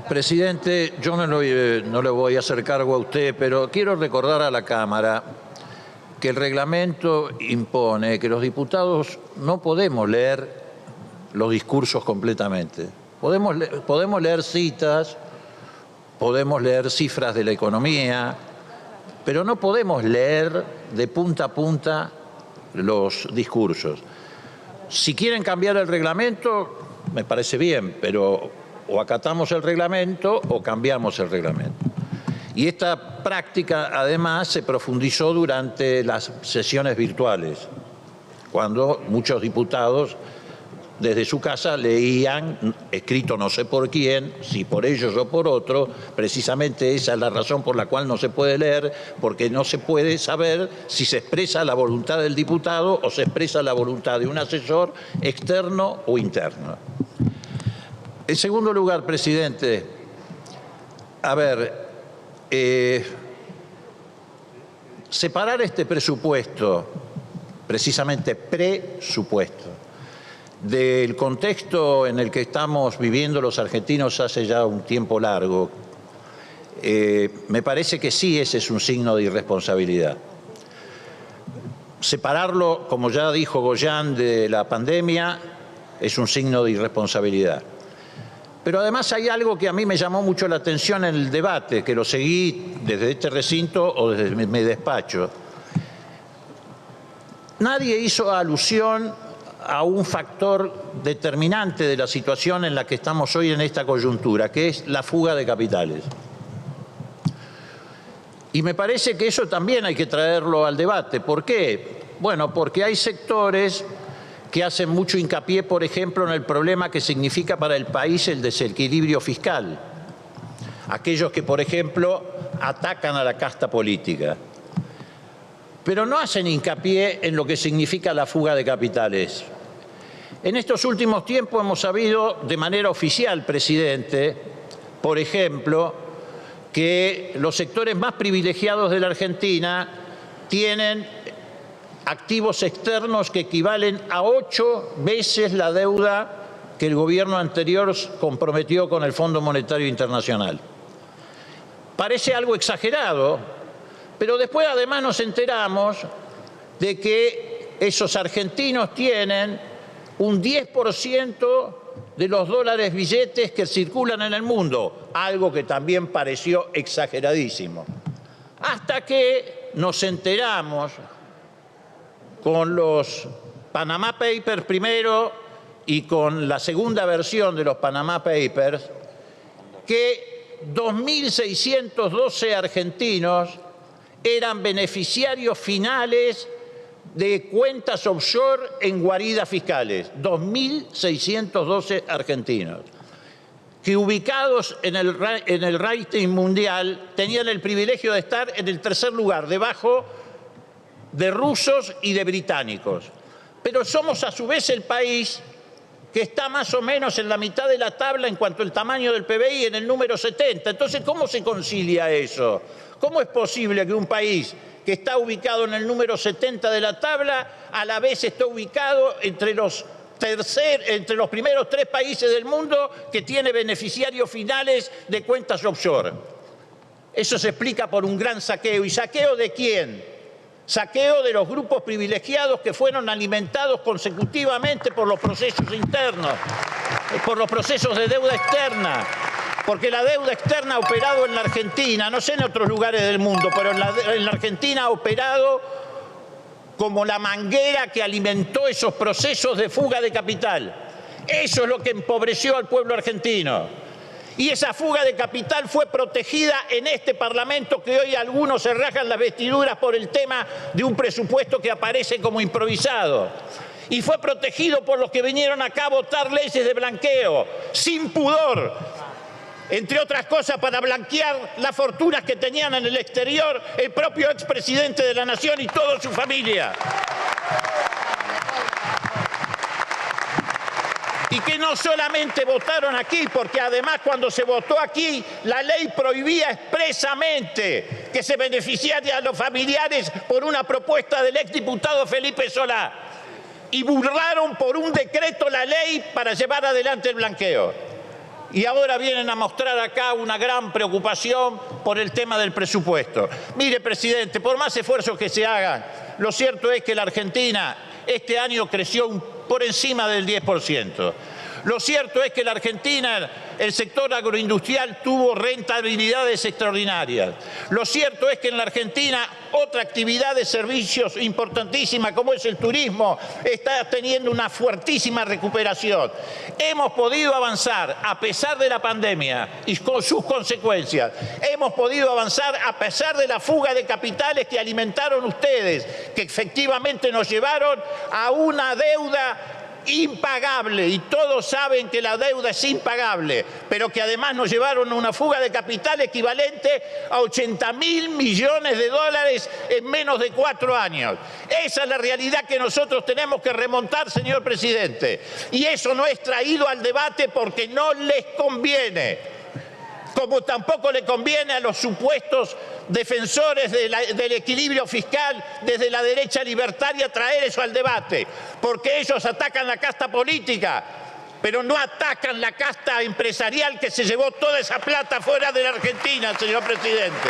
Presidente, yo no le voy a hacer cargo a usted, pero quiero recordar a la Cámara que el reglamento impone que los diputados no podemos leer los discursos completamente. Podemos leer citas, podemos leer cifras de la economía, pero no podemos leer de punta a punta los discursos. Si quieren cambiar el reglamento, me parece bien, pero o acatamos el reglamento o cambiamos el reglamento. Y esta práctica, además, se profundizó durante las sesiones virtuales, cuando muchos diputados desde su casa leían, escrito no sé por quién, si por ellos o por otro. Precisamente esa es la razón por la cual no se puede leer, porque no se puede saber si se expresa la voluntad del diputado o se expresa la voluntad de un asesor externo o interno. En segundo lugar, presidente, separar este presupuesto, precisamente presupuesto, del contexto en el que estamos viviendo los argentinos hace ya un tiempo largo, me parece que sí, ese es un signo de irresponsabilidad. Separarlo, como ya dijo Goyán, de la pandemia es un signo de irresponsabilidad. Pero además hay algo que a mí me llamó mucho la atención en el debate, que lo seguí desde este recinto o desde mi despacho. Nadie hizo alusión a un factor determinante de la situación en la que estamos hoy en esta coyuntura, que es la fuga de capitales. Y me parece que eso también hay que traerlo al debate. ¿Por qué? Bueno, porque hay sectores que hacen mucho hincapié, por ejemplo, en el problema que significa para el país el desequilibrio fiscal. Aquellos que, por ejemplo, atacan a la casta política. Pero no hacen hincapié en lo que significa la fuga de capitales. En estos últimos tiempos hemos sabido de manera oficial, presidente, por ejemplo, que los sectores más privilegiados de la Argentina tienen activos externos que equivalen a 8 veces la deuda que el gobierno anterior comprometió con el Fondo Monetario Internacional. Parece algo exagerado, pero después además nos enteramos de que esos argentinos tienen un 10% de los dólares billetes que circulan en el mundo, algo que también pareció exageradísimo. Hasta que nos enteramos con los Panama Papers primero y con la segunda versión de los Panama Papers, que 2.612 argentinos eran beneficiarios finales de cuentas offshore en guaridas fiscales. 2.612 argentinos, que ubicados en el rating mundial tenían el privilegio de estar en el tercer lugar, debajo de rusos y de británicos. Pero somos a su vez el país que está más o menos en la mitad de la tabla en cuanto al tamaño del PBI, en el número 70. Entonces, ¿cómo se concilia eso? ¿Cómo es posible que un país que está ubicado en el número 70 de la tabla a la vez está ubicado entre los primeros 3 países del mundo que tiene beneficiarios finales de cuentas offshore? Eso se explica por un gran saqueo. ¿Y saqueo de quién? Saqueo de los grupos privilegiados que fueron alimentados consecutivamente por los procesos internos, por los procesos de deuda externa. Porque la deuda externa ha operado en la Argentina, no sé en otros lugares del mundo, pero en la Argentina ha operado como la manguera que alimentó esos procesos de fuga de capital. Eso es lo que empobreció al pueblo argentino. Y esa fuga de capital fue protegida en este Parlamento, que hoy algunos se rajan las vestiduras por el tema de un presupuesto que aparece como improvisado. Y fue protegido por los que vinieron acá a votar leyes de blanqueo, sin pudor, entre otras cosas para blanquear las fortunas que tenían en el exterior el propio expresidente de la Nación y toda su familia. Y que no solamente votaron aquí, porque además cuando se votó aquí, la ley prohibía expresamente que se beneficiara a los familiares por una propuesta del exdiputado Felipe Solá. Y burlaron por un decreto la ley para llevar adelante el blanqueo. y ahora vienen a mostrar acá una gran preocupación por el tema del presupuesto. Mire, presidente, por más esfuerzos que se hagan, lo cierto es que la Argentina este año creció por encima del 10%. Lo cierto es que la Argentina, el sector agroindustrial tuvo rentabilidades extraordinarias. Lo cierto es que en la Argentina otra actividad de servicios importantísima como es el turismo está teniendo una fuertísima recuperación. Hemos podido avanzar a pesar de la pandemia y con sus consecuencias. Hemos podido avanzar a pesar de la fuga de capitales que alimentaron ustedes, que efectivamente nos llevaron a una deuda impagable, y todos saben que la deuda es impagable, pero que además nos llevaron a una fuga de capital equivalente a 80.000 millones de dólares en menos de 4 años. Esa es la realidad que nosotros tenemos que remontar, señor presidente, y eso no es traído al debate porque no les conviene. Como tampoco le conviene a los supuestos defensores del equilibrio fiscal desde la derecha libertaria traer eso al debate, porque ellos atacan la casta política, pero no atacan la casta empresarial que se llevó toda esa plata fuera de la Argentina, señor presidente.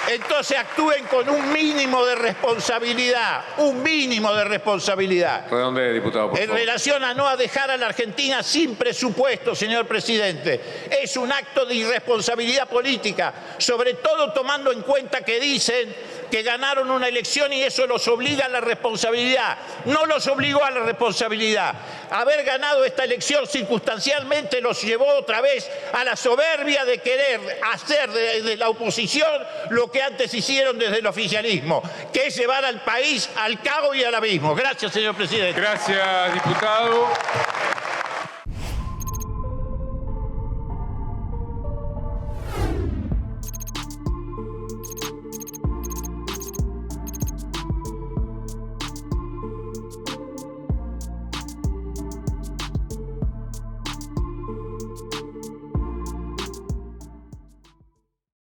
Entonces actúen con un mínimo de responsabilidad, Redondee, diputado, por favor. En relación a no dejar a la Argentina sin presupuesto, señor presidente. Es un acto de irresponsabilidad política, sobre todo tomando en cuenta que dicen que ganaron una elección y eso los obliga a la responsabilidad. No los obligó a la responsabilidad. Haber ganado esta elección circunstancialmente los llevó otra vez a la soberbia de querer hacer de la oposición lo que antes hicieron desde el oficialismo, que es llevar al país al caos y al abismo. Gracias, señor presidente. Gracias, diputado.